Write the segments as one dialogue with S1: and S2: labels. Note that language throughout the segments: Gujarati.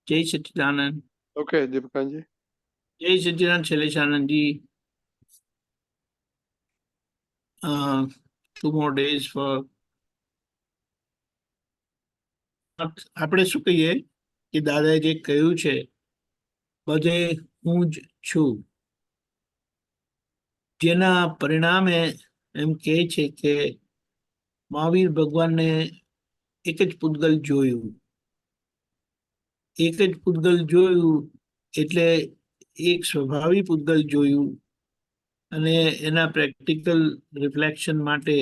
S1: જય સચ્ચિદાનંદ.
S2: ઓકે દીપકાજી.
S1: જય સચ્ચિદાનંદ શૈલેષાનંદજી. 2 more days for આપણે શું કહીએ કે દાદાએ જે કહ્યું છે બધે હું જ છું, જેના પરિણામે એમ કહે છે કે મહાવીર ભગવાનને એક જ પૂતગલ જોયું. એક જ પૂતગલ જોયું એટલે એક સ્વભાવી પૂતગલ જોયું, અને એના પ્રેક્ટિકલ રિફ્લેક્શન માટે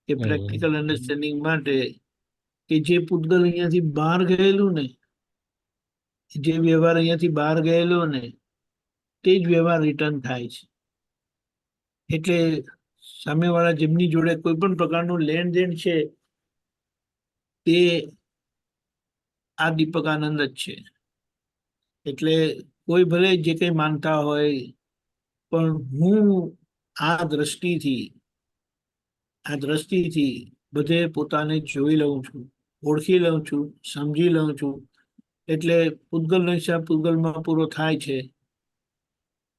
S1: કે પ્રેક્ટિકલ અન્ડરસ્ટેન્ડિંગ માટે કે જે પૂતગલ અહીંયાથી બહાર ગયેલું ને, જે વ્યવહાર અહીંયાથી બહાર ગયેલો ને, તે જ વ્યવહાર રિટર્ન થાય છે. એટલે સામેવાળા જેમની જોડે કોઈ પણ પ્રકારનું લેણ દેણ છે તે આ દીપક આનંદ જ છે. એટલે કોઈ ભલે જે કંઈ માનતા હોય, પણ હું આ દ્રષ્ટિથી બધે પોતાને જોઈ લઉં છું, ઓળખી લઉં છું, સમજી લઉં છું. એટલે પૂતગલનો હિસાબ પૂતગલમાં પૂરો થાય છે.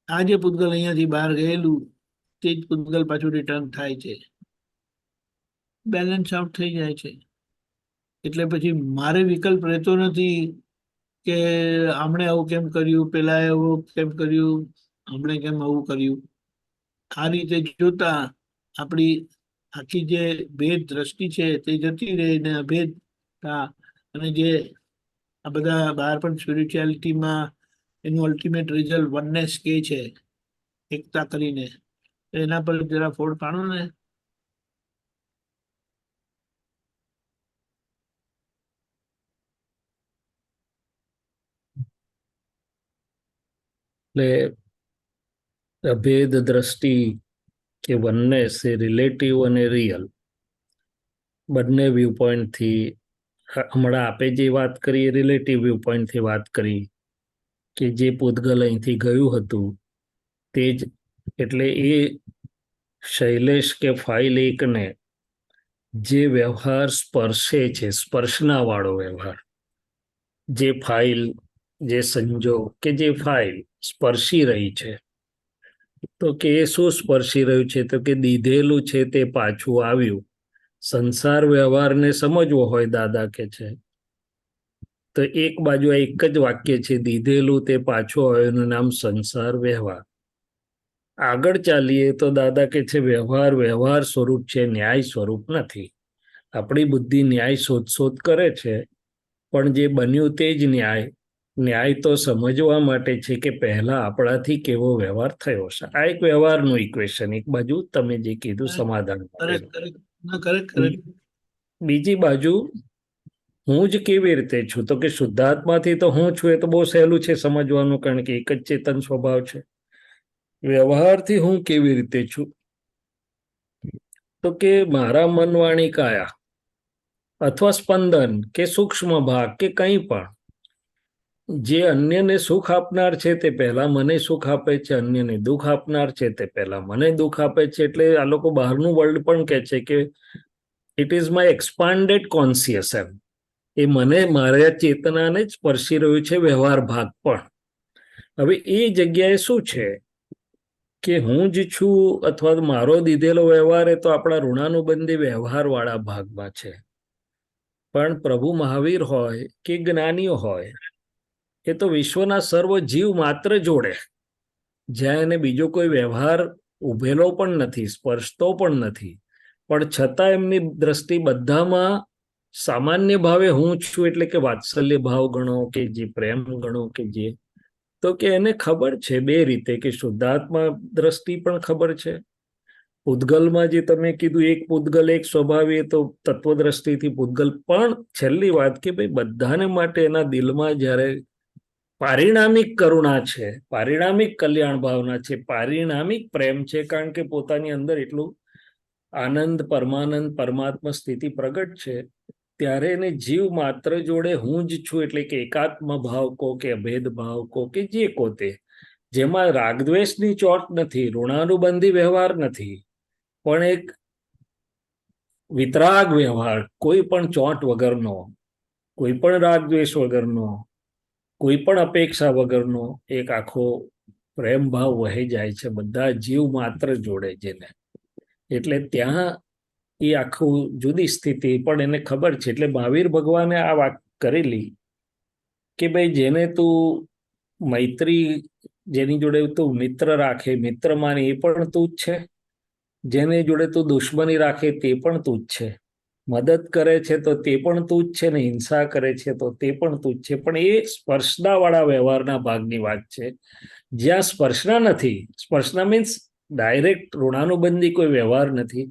S1: આ જે પૂતગલ અહીંયાથી બહાર ગયેલું તે જ પૂતગલ પાછું રિટર્ન થાય છે, બેલેન્સ આઉટ થઈ જાય છે. એટલે પછી મારે વિકલ્પ રહેતો નથી કે આમણે આવું કેમ કર્યું, પેલા એવું કેમ કર્યું, આમણે કેમ આવું કર્યું. આ રીતે જોતા આપણી આખી જે ભેદ દ્રષ્ટિ છે તે જતી રહે ને અભેદતા. અને જે આ બધા બહાર પણ સ્પિરિચ્યુઆલિટીમાં એનું અલ્ટિમેટ રિઝલ્ટ વનનેસ કે છે, એકતા કરીને, એના પર જરા ફોડ પાડો ને.
S3: એટલે અભેદ દ્રષ્ટિ કે વનનેસ એ રિલેટિવ અને રિયલ બંને વ્યૂ પોઈન્ટથી, હમણાં આપે જે વાત કરી એ રિલેટિવ વ્યૂ પોઈન્ટથી વાત કરી કે જે પૂતગલ અહીંથી ગયું હતું તે જ, એટલે એ શૈલેષ કે ફાઇલ એકને જે વ્યવહાર સ્પર્શે છે, સ્પર્શના વાળો વ્યવહાર, જે ફાઇલ, જે સંજોગ કે જે ફાઇલ સ્પર્શી રહી છે, તો કે એ શું સ્પર્શી રહ્યું છે? તો કે દીધેલું છે તે પાછું આવ્યું. સંસાર વ્યવહારને સમજવો હોય, દાદા કે છે, તો એક બાજુ એક જ વાક્ય છે, દીધેલું તે પાછું આવ્યું, એનું નામ સંસાર વ્યવહાર. આગળ ચાલીએ તો દાદા કે છે વ્યવહાર વ્યવહાર સ્વરૂપ છે, ન્યાય સ્વરૂપ નથી. આપણી બુદ્ધિ ન્યાય શોધ કરે છે, પણ જે બન્યું તે જ ન્યાય. ન્યાય તો સમજવા માટે છે કે પહેલા આપણાથી કેવો વ્યવહાર થયો છે. આ એક વ્યવહારનું ઇક્વેશન, એક બાજુ તમે જે કીધું સમાધાન. બીજી બાજુ હું જ કેવી રીતે છું? તો કે શુદ્ધાત્માથી તો હું છું એ તો બહુ સહેલું છે સમજવાનું, કારણ કે એક જ ચેતન સ્વભાવ છે. વ્યવહારથી હું કેવી રીતે છું? તો કે મારા મન, વાણી, કાયા અથવા સ્પંદન કે સૂક્ષ્મ ભાગ કે કંઈ પણ જે અન્યને સુખ આપનાર છે તે પહેલા મને સુખ આપે છે, અન્યને દુઃખ આપનાર છે તે પહેલા મને દુઃખ આપે છે. એટલે આ લોકો બહારનું વર્લ્ડ પણ કહે છે કે it is my expanded conscious. એમ એ મને, મારા ચેતનાને જ સ્પર્શી રહ્યું છે, વ્યવહાર ભાગ પણ. હવે એ જગ્યાએ શું છે કે હું જ છું અથવા મારો દીધેલો વ્યવહાર એ તો આપણા ઋણાનુબંધી વ્યવહાર વાળા ભાગમાં છે. પણ પ્રભુ મહાવીર હોય કે જ્ઞાનીઓ હોય, એ તો વિશ્વના સર્વ જીવ માત્ર જોડે, જ્યાં એને બીજો કોઈ વ્યવહાર ઉભેલો પણ નથી, સ્પર્શતો પણ નથી, પણ છતાં એમની દ્રષ્ટિ બધામાં સામાન્ય ભાવે હું છું. એટલે કે વાત્સલ્ય ભાવ ગણો કે જે પ્રેમ ગણો કે જે, તો કે એને ખબર છે બે રીતે, કે શુદ્ધાત્મા દ્રષ્ટિ પણ ખબર છે. પૂતગલમાં જે તમે કીધું એક પૂતગલ એક સ્વભાવી, તો તત્વદ્રષ્ટિથી પૂતગલ. પણ છેલ્લી વાત કે ભાઈ બધાને માટે એના દિલમાં જ્યારે પારિણામિક કરુણા છે, પારિણામિક કલ્યાણ ભાવના છે, પારિણામિક પ્રેમ છે, કારણ કે પોતાની અંદર એટલું આનંદ, પરમાનંદ, પરમાત્મા સ્થિતિ પ્રગટ છે, ત્યારે એને જીવ માત્ર જોડે હું જ છું, એટલે કે એકાત્મ ભાવ કો કે અભેદ ભાવ કો કે જે કો તે, જેમાં રાગદ્વેષની ચોટ નથી, ઋણાનુબંધી વ્યવહાર નથી, પણ એક વિતરાગ વ્યવહાર, કોઈ પણ ચોટ વગરનો, કોઈ પણ રાગદ્વેષ વગરનો, કોઈ પણ અપેક્ષા વગરનો એક આખો પ્રેમ ભાવ વહી જાય છે બધા જીવ માત્ર જોડે જેને. એટલે ત્યાં એ આખું જુદી સ્થિતિ પણ એને ખબર છે. એટલે મહાવીર ભગવાને આ વાત કરેલી કે ભાઈ જેને તું મૈત્રી, જેની જોડે તું મિત્ર રાખે, મિત્ર માને એ પણ તું જ છે, જેની જોડે તું દુશ્મની રાખે તે પણ તું જ છે, મદદ કરે છે તો તે પણ તું જ છે, ને હિંસા કરે છે તો તે પણ તું જ છે. પણ એ સ્પર્શના વાળા વ્યવહારના ભાગની વાત છે. જ્યાં સ્પર્શના નથી, સ્પર્શના મીન્સ ડાયરેક્ટ ઋણાનુબંધી કોઈ વ્યવહાર નથી,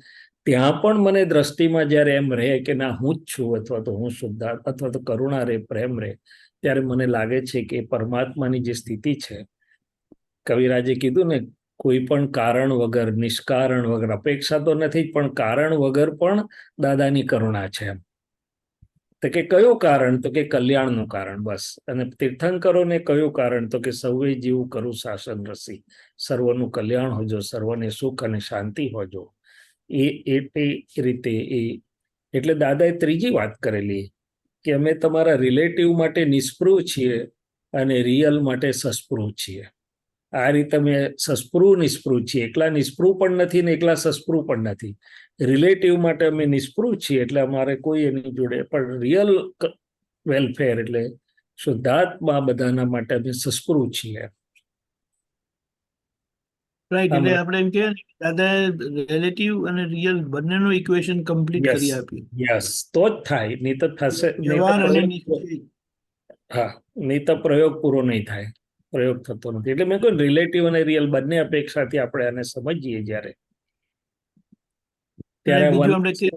S3: ત્યાં પણ મને દ્રષ્ટિમાં જ્યારે એમ રહે કે ના હું જ છું, અથવા તો હું શુદ્ધાર્થ, અથવા તો કરુણા રે, પ્રેમ રે, ત્યારે મને લાગે છે કે પરમાત્માની જે સ્થિતિ છે, કવિરાજે કીધું ને, કોઈ પણ કારણ વગર, નિષ્કારણ વગર, અપેક્ષા તો નથી પણ કારણ વગર પણ દાદાની કરુણા છે. એમ તો કે કયું કારણ? તો કે કલ્યાણનું કારણ, બસ. અને તીર્થંકરોને કયું કારણ? તો કે સૌએ જીવ કરું શાસન રસી, સર્વનું કલ્યાણ હોજો, સર્વને સુખ અને શાંતિ હોજો. એ રીતે એટલે દાદાએ ત્રીજી વાત કરેલી કે અમે તમારા રિલેટિવ માટે નિસ્પૃહ છીએ અને રિયલ માટે સસ્પૃહ છીએ. આ રીતે અમે સસ્પૃહ નિસ્પૃહ છીએ. એકલા નિસ્પૃહ પણ નથી ને એકલા સસ્પૃહ પણ નથી. રિલેટિવ માટે અમે નિસ્પૃહ છીએ, એટલે અમારે કોઈ એની જોડે, પણ રિયલ વેલફેર એટલે શુદ્ધાત્મા બધાના માટે અમે સસ્પૃહ છીએ.
S1: રાઈટ. એટલે આપણે એમ કહેવાય ને કે દાદાએ રિલેટિવ અને રિયલ બંનેનું ઇક્વેશન કમ્પ્લીટ
S3: યસ,
S1: કરી આપ્યું.
S3: યસ, તો જ થાય, નહીં તો થશે, નહીં તો
S1: વ્યવહાર અને
S3: પ્રયોગ,
S1: નિશ્ચય.
S3: હા, નહીં તો પ્રયોગ પૂરો નહીં થાય, પ્રયોગ થતો નથી. એટલે મેં કહ્યું રિલેટિવ અને રિયલ બંને અપેક્ષાથી આપણે આને સમજીએ જ્યારે,
S1: અને
S3: ત્યારે
S1: બીજું આપણે કે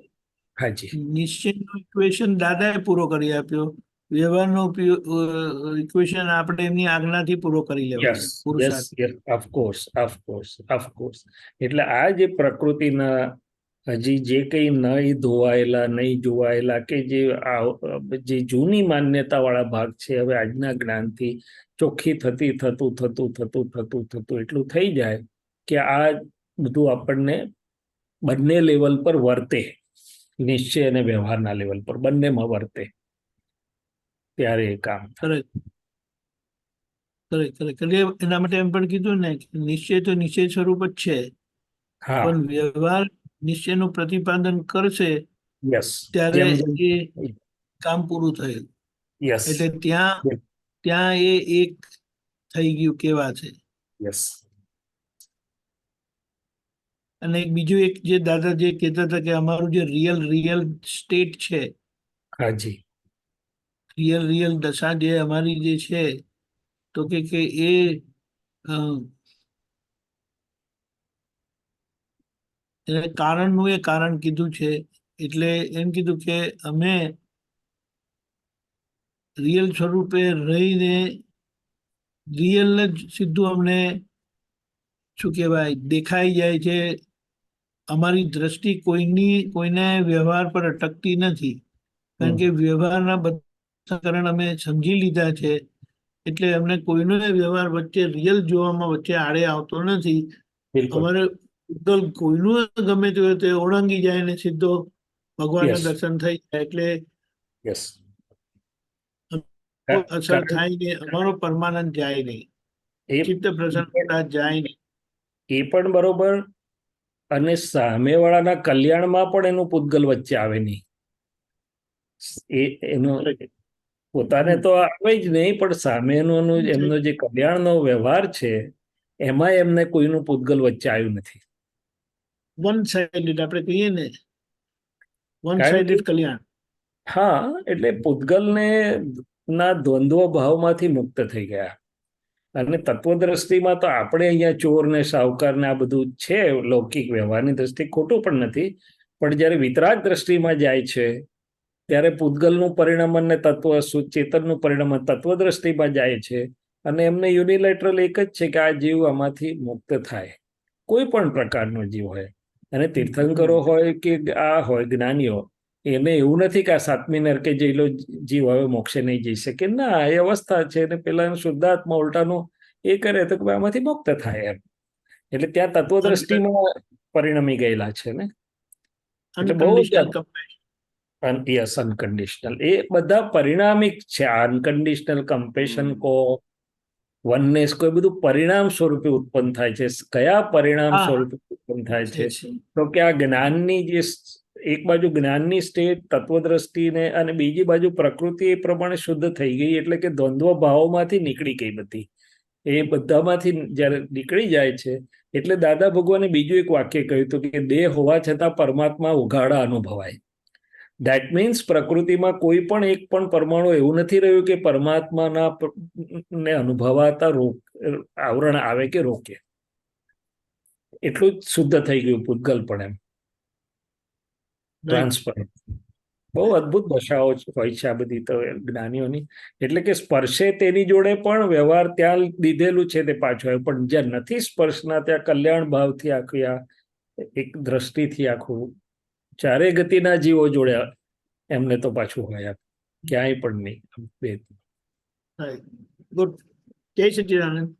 S3: હાજી,
S1: નિશ્ચયનો ઇક્વેશન દાદાએ પૂરો કરી આપ્યો, વ્યવહારનો ઇક્વેશન આપણે એમની આજ્ઞાથી પૂરો કરી
S3: યસ,
S1: લેવાનો
S3: યસ,
S1: પુરુષાર્થ.
S3: Yes, of course, of course, of course. એટલે આ જે પ્રકૃતિના હજી જે કંઈ નહીં ધોવાયેલા, નહીં જોવાયેલા, કે જે જૂની માન્યતા વાળા ભાગ છે, હવે આજના જ્ઞાનથી ચોખ્ખી થતું એટલું થઈ જાય કે આ બધું આપણને બંને લેવલ પર વર્તે, નિશ્ચય અને વ્યવહારના લેવલ પર બંનેમાં વર્તે, ત્યારે એ કામ થાય.
S1: એના માટે એમ પણ કીધું ને કે નિશ્ચય તો નિશ્ચય સ્વરૂપ જ છે,
S3: હા,
S1: પણ વ્યવહાર નિશ્ચયનું પ્રતિપાદન કરશે
S3: યસ,
S1: ત્યારે
S3: જેમ
S1: એ કામ પૂરું થયું.
S3: યસ,
S1: એટલે ત્યાં એ એક થઈ ગયું કેવા છે.
S3: યસ.
S1: અને બીજું એક જે દાદા જે કહેતા હતા કે અમારું જે રિયલ સ્ટેટ છે,
S3: હાજી,
S1: રિયલ દશા જે અમારી જે છે, તો કે એ એને કારણનું એ કારણ કીધું છે. એટલે એમ કીધું કે અમે રિયલ સ્વરૂપે રહીને રિયલ જ સીધું અમને શું કહેવાય દેખાઈ જાય છે. અમારી દ્રષ્ટિ કોઈના વ્યવહાર પર અટકતી નથી, કારણ કે વ્યવહારના બધા કારણ અમે સમજી લીધા છે. એટલે અમને કોઈનો વ્યવહાર વચ્ચે રિયલ જોવામાં વચ્ચે આડે આવતો નથી.
S3: બિલકુલ,
S1: અમારે કોઈનું ગમે તે હોય તે ઓળંગી જાય ને સીધો ભગવાનના
S3: યસ,
S1: દર્શન થઈ જાય. એટલે
S3: યસ.
S1: અસર થાય ને અમારો પરમાનંદ જાય નહીં, ચિત્ત પ્રસન્નતા જાય નહીં.
S3: એ પણ બરોબર. અને સામેવાળાના કલ્યાણમાં પણ એનું પૂતગલ વચ્ચે આવે નહીં. એનો પોતાને તો આવે જ નહીં, પણ સામેનો એમનો જે કલ્યાણનો વ્યવહાર છે એમાં એમને કોઈનું પૂતગલ વચ્ચે આવ્યું નથી.
S1: વન સાઇડેડ આપણે કહીએ ને, વન
S3: કારણ કે
S1: સાઇડેડ કલ્યાણ.
S3: હા, એટલે પૂતગલને ના દ્વંદ્વ ભાવમાંથી મુક્ત થઈ ગયા. અને તત્વદ્રષ્ટિમાં તો આપણે અહીંયા ચોર ને સાહુકાર ને આ બધું છે, લૌકિક વ્યવહારની દ્રષ્ટિ ખોટું પણ નથી, પણ જ્યારે વિતરાગ દ્રષ્ટિમાં જાય છે ત્યારે પૂતગલનું પરિણામન ને ચેતનનું પરિણામન તત્વદ્રષ્ટિમાં જાય છે. અને એમને યુનિલેટરલ એક જ છે કે આ જીવ આમાંથી મુક્ત થાય, કોઈ પણ પ્રકારનો જીવ હોય. અને તીર્થંકરો હોય કે આ હોય જ્ઞાનીઓ, એને એવું નથી કે આ સાતમી નરકે જેલો જીવ હવે મોક્ષે નહીં જઈ શકે. ના, એ અવસ્થા છે. અને પેલા શુદ્ધાત્મા ઉલટાનું એ કરે તો આમાંથી મુક્ત થાય એમ. એટલે ત્યાં તત્વદ્રષ્ટિમાં પરિણમી ગયેલા છે ને. એટલે બહુ જ
S1: અનકન્ડિશનલ કમ્પેશન.
S3: Yes, unconditional. એ બધા પરિણામિક છે. અનકન્ડિશનલ કમ્પેશન કો, વનનેસ કો, એ બધું પરિણામ સ્વરૂપે ઉત્પન્ન થાય છે. કયા પરિણામ
S1: હા
S3: સ્વરૂપે ઉત્પન્ન થાય
S1: છે
S3: છે?
S1: છે
S3: તો કે આ જ્ઞાનની જે એક બાજુ જ્ઞાનની સ્ટેટ તત્વદ્રષ્ટિને, અને બીજી બાજુ પ્રકૃતિ એ પ્રમાણે શુદ્ધ થઈ ગઈ, એટલે કે દ્વંદ્વ ભાવોમાંથી નીકળી ગઈ બધી. એ બધામાંથી જ્યારે નીકળી જાય છે, એટલે દાદા ભગવાને બીજું એક વાક્ય કહ્યું હતું કે દેહ હોવા છતાં પરમાત્મા ઉઘાડા અનુભવાય. દેટ મીન્સ પ્રકૃતિમાં કોઈ પણ એક પણ પરમાણુ એવું નથી રહ્યું કે પરમાત્માના ને અનુભવાતા આવરણ આવે કે રોકે. એટલું જ શુદ્ધ થઈ ગયું પૂતગલ પણ, એમ
S1: રાઈટ
S3: ટ્રાન્સપરન્ટ. બહુ અદભુત દશાઓ હોય છે આ બધી તો જ્ઞાનીઓની. એટલે કે સ્પર્શે તેની જોડે પણ વ્યવહાર ત્યાં દીધેલું છે તે પાછું આવ્યું, પણ જ્યાં નથી સ્પર્શના ત્યાં કલ્યાણ ભાવથી આખી આ એક દ્રષ્ટિથી આખું ચારે ગતિના જીવો જોડે એમને તો પાછું હોય ક્યાંય પણ નહીં.
S1: Right good. જય સચિદાનંદ.